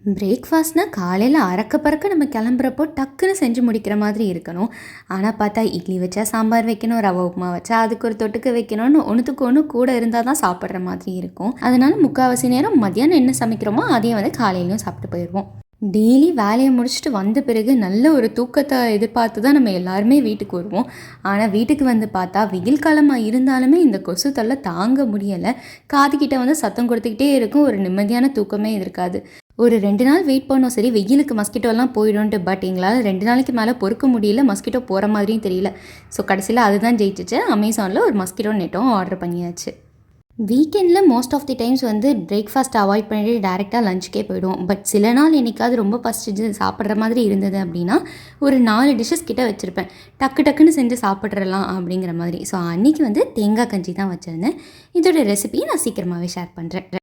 பிரேக்ஃபாஸ்ட்னால் காலையில் அறக்க பறக்க நம்ம கிளம்புறப்போ டக்குன்னு செஞ்சு முடிக்கிற மாதிரி இருக்கணும். ஆனால் பார்த்தா இட்லி வச்சா சாம்பார் வைக்கணும், ரவை உப்புமா வச்சா அதுக்கு ஒரு தொட்டுக்க வைக்கணும்னு ஒன்றுத்துக்கு ஒன்று கூட இருந்தால் தான் சாப்பிட்ற மாதிரி இருக்கும். அதனால முக்கால்வாசி நேரம் மத்தியானம் என்ன சமைக்கிறோமோ அதையும் வந்து காலையிலையும் சாப்பிட்டு போயிடுவோம். டெய்லி வேலையை முடிச்சுட்டு வந்த பிறகு நல்ல ஒரு தூக்கத்தை எதிர்பார்த்து தான் நம்ம எல்லாருமே வீட்டுக்கு வருவோம். ஆனால் வீட்டுக்கு வந்து பார்த்தா வெயில் காலமாக இருந்தாலுமே இந்த கொசு தொல்லை தாங்க முடியலை. காதுகிட்ட வந்து சத்தம் கொடுத்துக்கிட்டே இருக்கும், ஒரு நிம்மதியான தூக்கமே இருக்காது. ஒரு 2 நாள் வெயிட் பண்ணோம், சரி வெயிலுக்கு மஸ்கிட்டோலாம் போயிடும்ன்ட்டு. பட் எங்களால் 2 நாளைக்கு மேலே பொறுக்க முடியல, மஸ்கிட்டோ போகிற மாதிரியும் தெரியல. ஸோ கடைசியில் அதுதான் ஜெயிச்சிச்சு. அமேசானில் ஒரு மஸ்கிட்டோ நெட்டும் ஆர்டர் பண்ணியாச்சு. வீக்கெண்டில் மோஸ்ட் ஆஃப் தி டைம்ஸ் வந்து பிரேக்ஃபாஸ்ட் அவாய்ட் பண்ணிட்டு டேரெக்டாக லஞ்சுக்கே போயிடுவோம். பட் சில நாள் என்னைக்காவது ரொம்ப பசிச்சு சாப்பிட்ற மாதிரி இருந்தது அப்படின்னா ஒரு 4 டிஷ்ஷஸ் கிட்ட வச்சுருப்பேன். டக்கு டக்குன்னு செஞ்சு சாப்பிட்றலாம் அப்படிங்கிற மாதிரி. ஸோ அன்றைக்கி வந்து தேங்காய் கஞ்சி தான் வச்சுருந்தேன். இதோட ரெசிபி நான் சீக்கிரமாகவே ஷேர் பண்ணுறேன்.